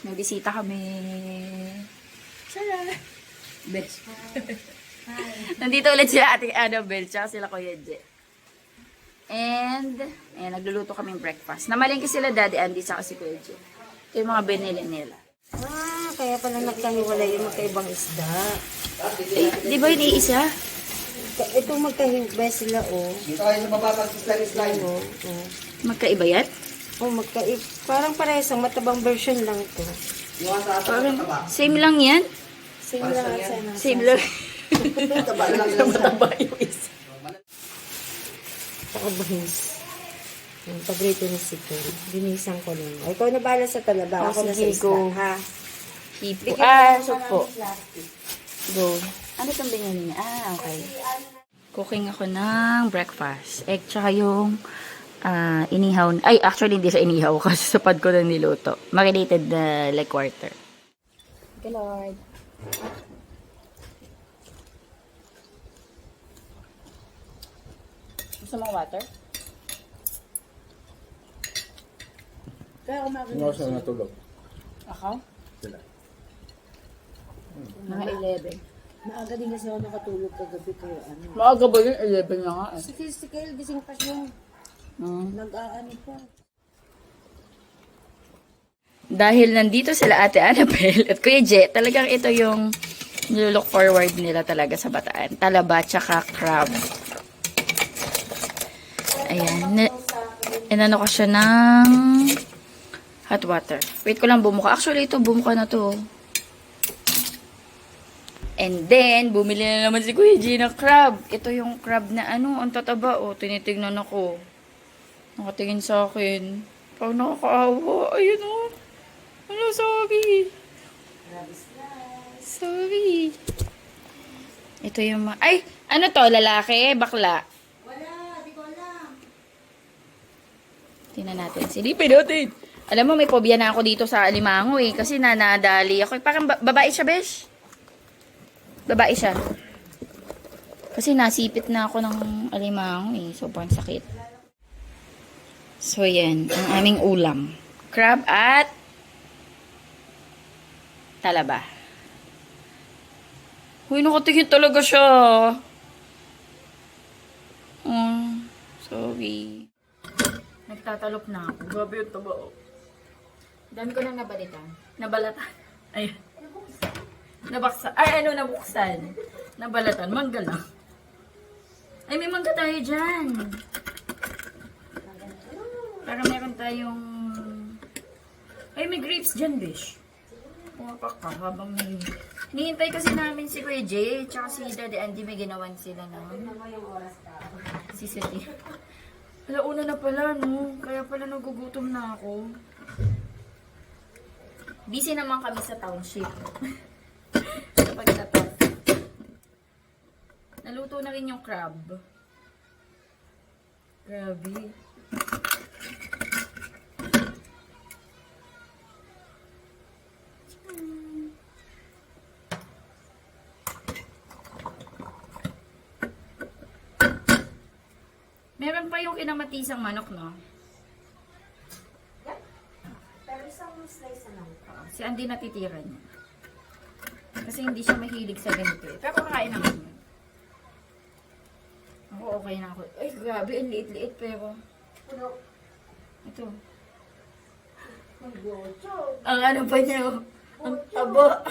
May bisita kami. Tara! Besh. Nandito ulit sila Ate Annabelle, tsaka sila Kuya Je. And, ayan, nagluluto kami breakfast. Namalingki sila Daddy Andy, tsaka si Kuya Je. Ito yung mga binili nila. Kaya pala nagkahiwalay yung magkaibang isda. Di ba yun iisa? Ito magkahiwalay sila, oh. Dito kayo sa mababag-isla-isla. Magkaiba yan? Parang parehas, ang matabang version lang to. Yung sa atas Parang, mataba. same lang yan? Same lang sana. Same lang. Mataba lang yan. Mataba yung isa. Saka bahis. Yung paborito ni si Kel. Binisan ko lang. O, ikaw na bahala sa talaba. Ako na sa sige, isda, go. ha? Hipo. So po. Go. Ano itong binili niya? Okay. Cooking ako ng breakfast. Egg tsaka yung inihaw. Ay, actually hindi sa inihaw kasi sa pad ko na niluto. Marinated na like quarter. Thank you, Lord. Gusto mong water? Kaya kumakas. Yung oras na natulog. Ako? Sila. Mga 11. Maaga din kasi ako nakatulog kagabi kaya ano. Maaga ba yun? 11 na nga eh. Si Kel, gising pa siya. Nag-aani pa. Dahil nandito sila Ate Annabelle at Kuya Je, talagang ito yung nilook forward nila talaga sa Bataan. Talaba tsaka crab. Ayan. Inano ko siya ng hot water. Wait ko lang bumuka. Actually, ito bumuka na to. And then, bumili na naman si Kuya G ng crab. Ito yung crab na ano, ang tataba. O, tinitignan ako. Nakatingin sa akin. Parang nakakaawa. Ayun o. Ano, sorry. Sorry. Ito yung mga... Ay! Ano to? Lalaki? Bakla? Wala, di ko alam. Tingnan natin. Silipin natin. Alam mo, may phobia na ako dito sa alimango eh. Kasi nanadali ako. Parang babae siya, besh. Babae siya. Kasi nasipit na ako ng alimango eh. Sobrang sakit. So, yan. Ang aming ulam. Crab at talaba. Uy, nakatingin talaga siya. Sorry. Nagtatalop na ako. Grabe yung taba, oh. Dami ko nang nabalitan. Nabalatan. Ayan. Nabaksa. Ay, ano, nabuksan. Nabalatan. Mangga lang. Ay, may mangga tayo dyan. Para meron tayong... Ay, may grapes dyan, bish. Pumapak ka habang may... Nihintay kasi namin si Kuya J, tsaka si Daddy Andy, may ginawan sila ng... Si Seti. Alauna na pala, no? Kaya pala nagugutom na ako. Busy naman kami sa township. Sa pagtatap. Naluto na rin yung crab. Grabe. Meron pa yung kinamatisang manok, no? Pero isang slice na lang. Si Andy natitira niya. Kasi hindi siya mahilig sa ganito eh. Pero kakain naman yun. Ako okay na ako. Ay, grabe. Ang liit-liit pero... Ito. Ang ano pa niya, oh. Ang taba.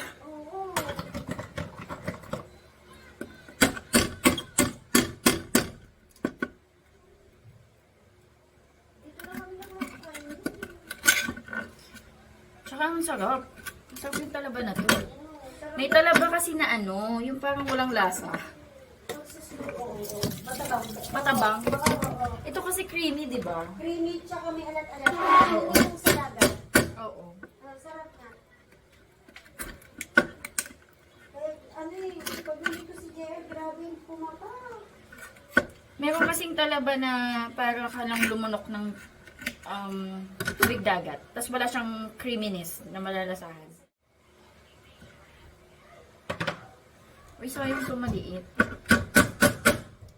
Tsaka ang sarap. Sarap yung talaba na to. May talaba kasi na ano, yung parang walang lasa. Matabang. Ito kasi creamy, di ba? Creamy, tsaka may alat-alat. Yung isang sa dagat. Oo. Sarap na. Ano eh, pag nandito si Jerry, grabe yung pumapa. Meron kasing talaba na para ka lang lumunok ng tubig dagat. Tapos wala siyang creaminess na malalasahan. Uy, sayang ito maliit.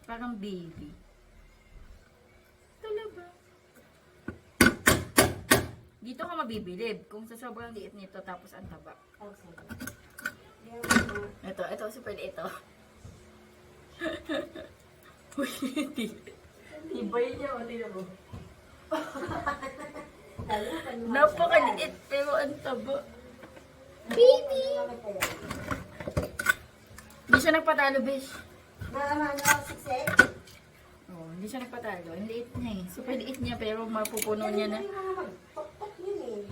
Parang baby. Talaba. Dito ka mabibilib kung sa sobrang liit nito tapos ang taba. Ito, super liit ito. Uy, tibay niya, tingnan mo. Napakaliit pero ang taba. Baby! Hindi siya nagpatalo, besh. Oh, hindi siya nagpatalo. Ang liit niya eh. Super liit niya pero mapupuno niya na.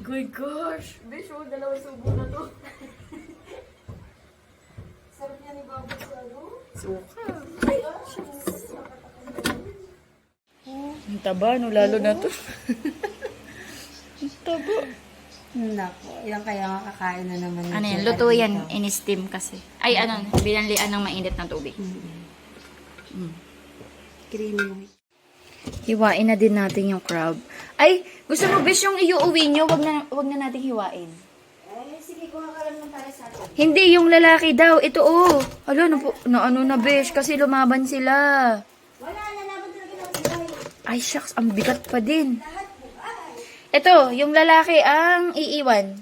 Good gosh! Besh, oh, dalawang subo na to. Sarap niya ni Babo sa ano? Suka. Ang taba, no? Lalo na to. Ang taba. Nako, yan kaya nga kakain na naman. Ano yan? Luto yan. In-steam kasi. Ay, ano? Binanlian ng mainit ng tubig. Creamy. Hiwain na din natin yung crab. Ay, gusto mo, Bish, yung iuuwi nyo, wag na natin hiwain. Sige, kuha ka lang ng para sa atin. Hindi, yung lalaki daw. Ito, oh. Hala, ano na, Bish, kasi lumaban sila. Wala, lalaban talaga ng buhay. Ay, shucks, ang bigat pa din. Ito, yung lalaki ang iiwan.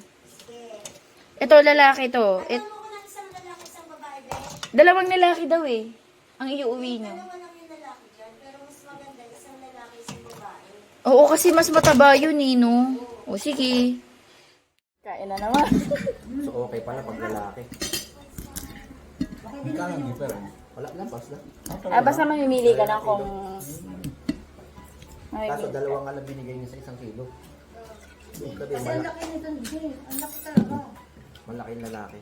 Ito, lalaki to. Alam mo kung isang lalaki, isang babae, be? Dalawang lalaki daw eh. Ang iuuwi nyo. Dalawa lang yung lalaki dyan, pero mas maganda isang lalaki, isang babae. Oo, kasi mas mataba yun eh, no? O, sige. Kain na naman. So okay pala pag lalaki. Hindi ka nga different. Wala lang, pas lang. Basta mamimili ka na kung... Kaso dalawa nga lang binigay niya sa 1 kilo. Sabi, Ang laki nito, Jay. Ang laki talaga. malaking lalaki.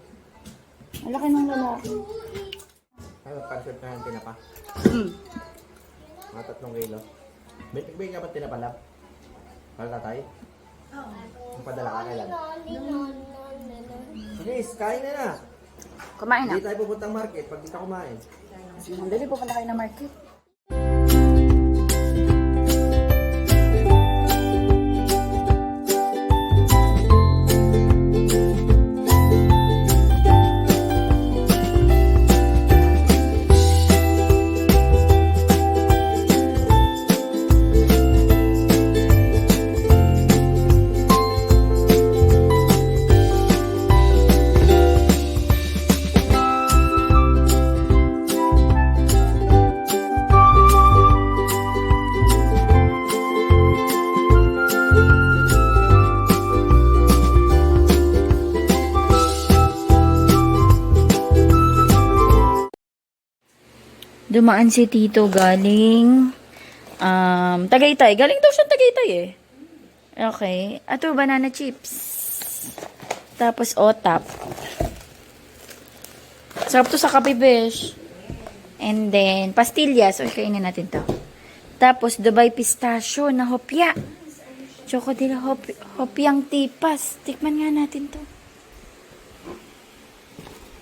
Ang laki ng lalaki. Ay, magpansyon ka ng tinapa. Mga 3 kilo. May ka ba tinapa lang? Para tatay? Oo. Magpadala ka kailan? Please, kain na na. Kumain na. Hindi tayo pupuntang market pag di ka kumain. Dali, pupunta kayo na market. Dumaan si Tito galing Tagaytay. Galing daw siya Tagaytay eh. Okay. Ato, banana chips. Tapos otap. Sarap to sa kape, besh. And then, pastillas. Okay, kainin natin to. Tapos, Dubai pistachio na hopya. Chocolate hopyang tipas. Tikman nga natin to.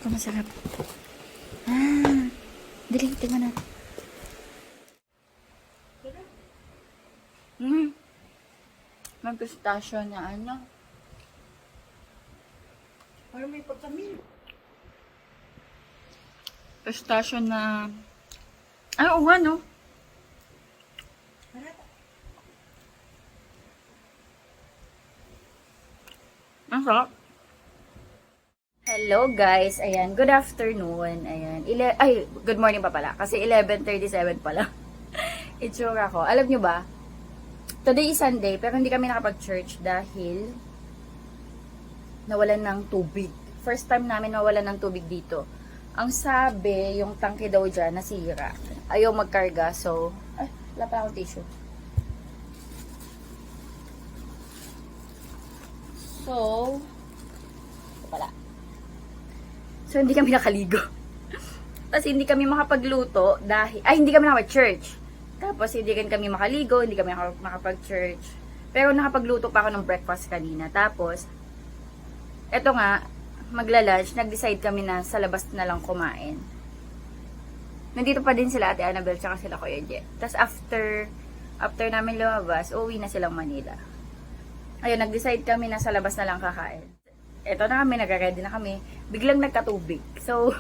Kung masarap. Dali, tingnan natin. May pistachio na ano. Parang may pagkamin. Pistachio na... Ay, oo nga, no? Ang sarap. Hello guys, ayan, good afternoon, ayan, good morning pa pala, kasi 11:37 pala, itsura ko. Alam nyo ba, today is Sunday, pero hindi kami nakapag-church dahil nawalan ng tubig. First time namin nawalan ng tubig dito. Ang sabi, yung tangke daw dyan, nasira. Ayaw magkarga, so, wala pa akong tissue. So, ito pala. So, hindi kami nakaligo. Tapos, hindi kami makapagluto dahil, hindi kami nakapag-church. Tapos, hindi kami makaligo, hindi kami makapag-church. Pero, nakapagluto pa ako ng breakfast kanina. Tapos, eto nga, magla-lunch, nag-decide kami na sa labas na lang kumain. Nandito pa din sila Ate Annabelle, tsaka sila Kuya Jet. Tapos, after namin lumabas, uwi na silang Manila. Ayun, nag-decide kami na sa labas na lang kakain. Eto na kami, nag-ready na kami. Biglang nagkatubig. So,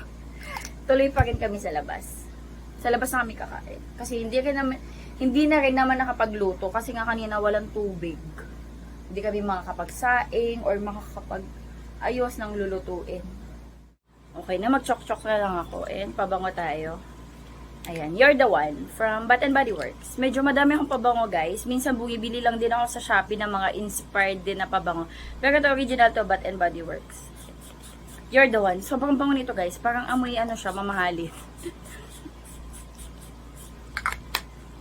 tuloy pa rin kami sa labas. Sa labas na kami kakain. Kasi hindi na rin naman nakapagluto kasi nga kanina walang tubig. Hindi kami makakapagsaing or makakapag-ayos ng lulutuin. Okay na, mag-chok-chok na lang ako. And pabango tayo. Ayan, You're the One from Bath and Body Works. Medyo madami akong pabango, guys. Minsan bumibili lang din ako sa Shopee ng mga inspired din na pabango. Pero ito original to, Bath and Body Works. You're the One. Sobrang bango nito, guys. Parang amoy ano siya, mamahalin.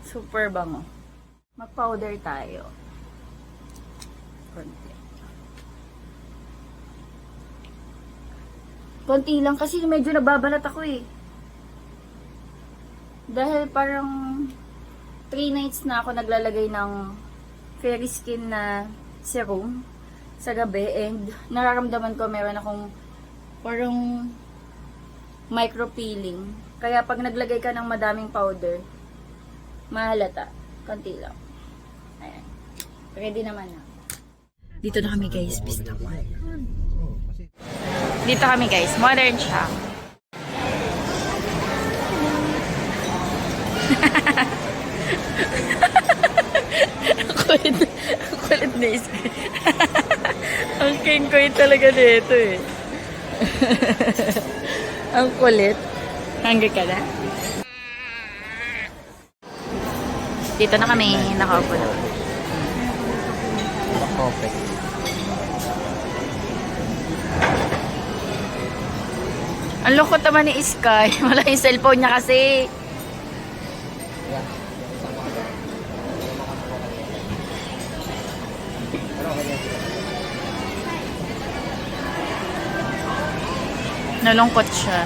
Super bango. Mag-powder tayo. Konti lang kasi medyo nababalat ako eh. Dahil parang 3 nights na ako naglalagay ng Fairy Skin na serum sa gabi and nararamdaman ko meron akong parang micro peeling. Kaya pag naglagay ka ng madaming powder, mahalata. Konti lang. Ayan. Ready naman na. Dito na kami guys, Pista One. Dito kami guys, modern siya. Kulit na iska. Ang king-kulit talaga dito eh. Ang kulit. Hanggang ka na. Dito na kami, nakaupo na. Perfect. Ang lukot naman ni Sky. Wala yung cellphone niya kasi. Nalungkot siya.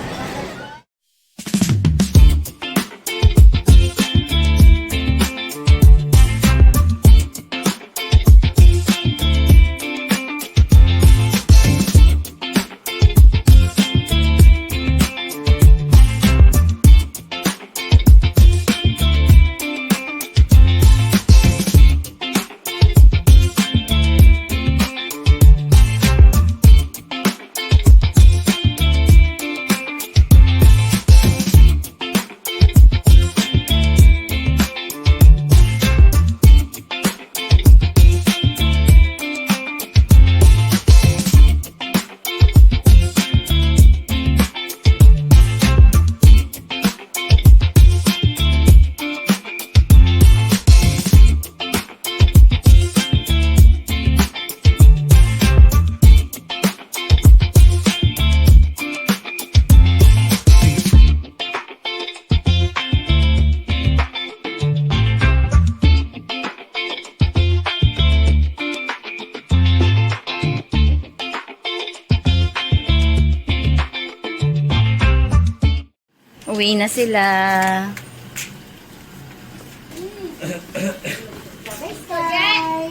Uwi na sila.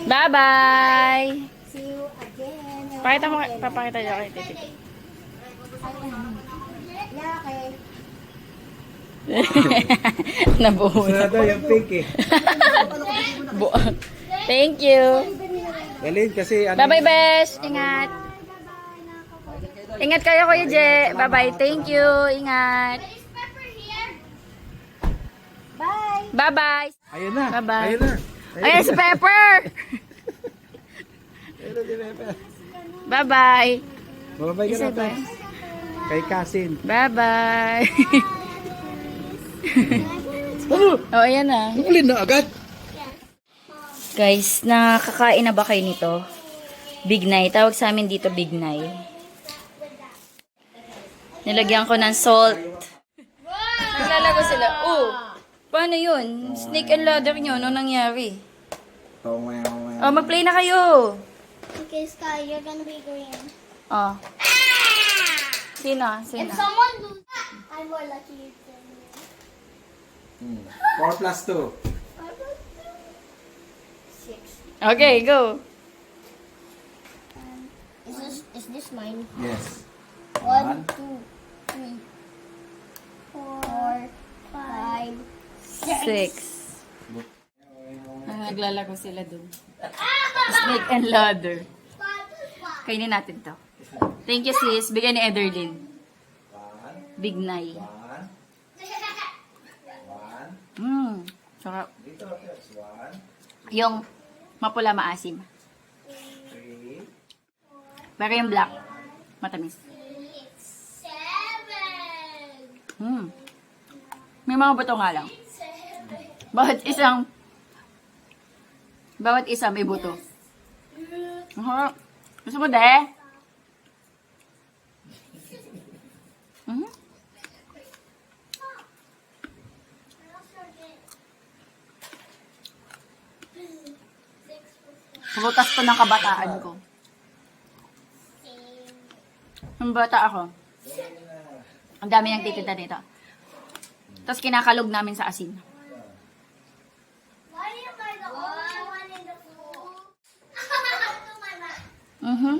Bye-bye! See you again. Pakita mo, papakita niyo kay Titi. Yeah, okay. Nabuo na. Ito yung pink eh. Thank you. Galing kasi ano. Bye-bye, Besh. Ingat. Ingat kayo, Kuya Je. Bye-bye. Thank you. Ingat. Bye. Bye-bye. Ayun na. Bye-bye. Ayun na. Ayan si Pepper. Ayun si Pepe. Bye-bye. Babay ka Isa na ba? to. Kay Kasin. Bye-bye. Ano? Oh, ayan na. Ulin na agad. Guys, nakakain na ba kayo nito? Bignay. Tawag sa amin dito Bignay. Nilagyan ko ng salt. Naglalago sila. Oh, paano yun? Snake and ladder nyo. Ano nangyari? Oh, mag-play na kayo. Okay, Sky, you're gonna be green. Oh. Sino? Sino? If someone loses, I'm more lucky than you. 4 plus 2. 6. Okay, go. Is this mine? Yes. 1, 2, 3, 4, 5, 6. Naglalago sila dun. Snake and ladder. Kainin natin to. Thank you, sis. Bigay ni Ederlyn. Bignay. 1. Sarap. Dito, 1. Yung mapula maasim. Pero yung black, matamis. 7. May mga buto nga lang. 7. Bawat isa may buto. Gusto mo, de? Prutas to ng kabataan ko. Nung bata ako, ang dami nang titinda dito. Tapos kinakalog namin sa asin. Why am I the only one in the pool? Mhm.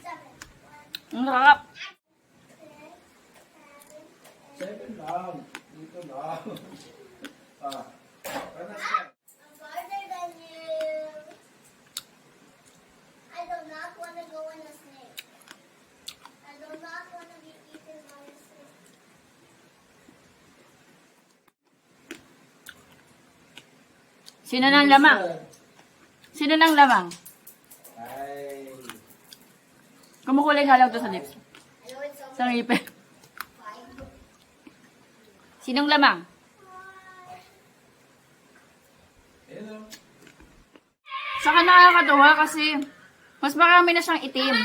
7. Ang sarap. 7 lang. Dito lang. Ah. I'm farther than you. I do not want to go in a snake. I do not want to be eaten by a snake. Sino nang lamang? Sino nang lamang? Ay. Kumukulay halaw to sa lips. I know it's Sa ngipin. 5. Sinong lamang? Ayun o. Saka nakakatuwa kasi mas marami na siyang itim.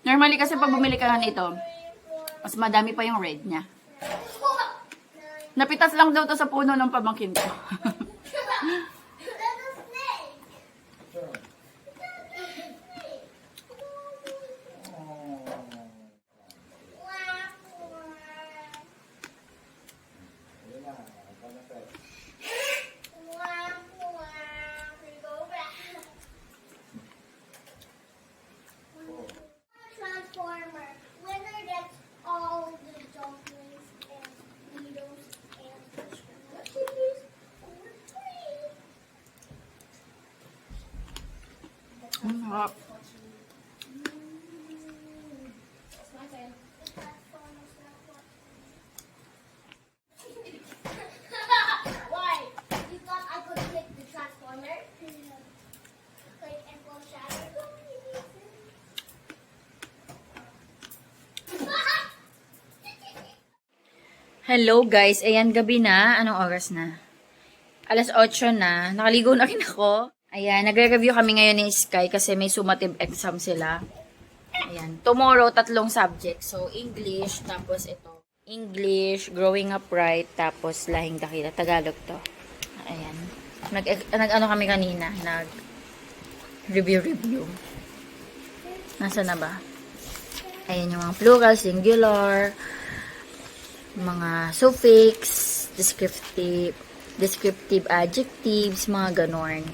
Normally kasi pag bumili ka nga nito, mas madami pa yung red niya. Napitas lang daw to sa puno ng pamangkin ko. That's a snake. Ayun na. Panasay. Transformer. Winner gets all the dumplings and needles and cookies for free. Ang sarap. Why? You thought I could click the transformer? Click and pull shadow. Hello guys, ayan gabi na. Anong oras na? Alas 8 na. Nakaligo na rin ako. Ayan, nagre-review kami ngayon ni Sky kasi may summative exam sila. Ayan, tomorrow 3 subjects. So, English, tapos ito. English, Growing Up Right, tapos Lahing Dakila. Tagalog to. Ayan. Nag-ano kami kanina, nag-review. Nasa na ba? Ayan yung mga plural, singular, mga suffix, descriptive adjectives, mga ganon.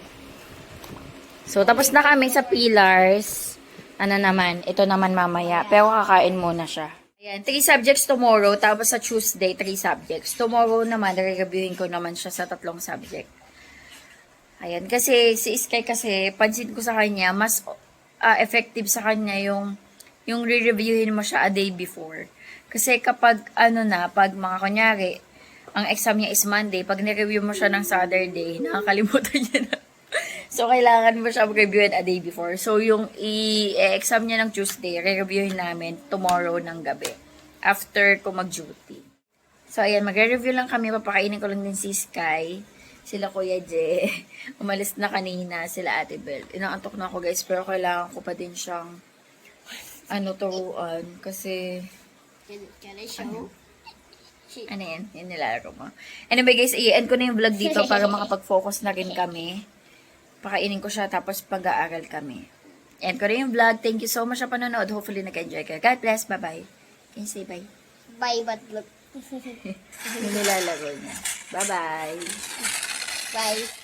So, tapos na kami sa pillars. Ano naman, ito naman mamaya. Pero kakain muna siya. Ayan, 3 subjects tomorrow. Tapos sa Tuesday, 3 subjects. Tomorrow naman, re-reviewin ko naman siya sa 3 subject. Ayan, kasi si Sky kasi, pansin ko sa kanya, mas effective sa kanya yung re-reviewin mo siya a day before. Kasi kapag, pag mga kunyari, ang exam niya is Monday, pag nireview mo siya ng Saturday, nakakalimutan niya na. So, kailangan mo siya reviewin a day before. So, yung i-exam niya ng Tuesday, re-reviewin namin tomorrow ng gabi. After ko mag-duty. So, ayan, magre-review lang kami. Papakainin ko lang din si Sky. Sila Kuya J. Umalis na kanina. Sila Ate Bel. Inaantok na ako guys. Pero kailangan ko pa din siyang turuan. Kasi Can I show? ano yan? Yan nilalaro mo. Anyway guys, i-end ko na yung vlog dito para makapag-focus na rin kami. Pakainin ko siya tapos pag-aaral kami. End ko na yung vlog. Thank you so much sa panonood. Hopefully nag-enjoy kayo. God bless. Bye-bye. Can you say bye? Bye, but look. Yung nilalaro niya. Bye-bye. Bye.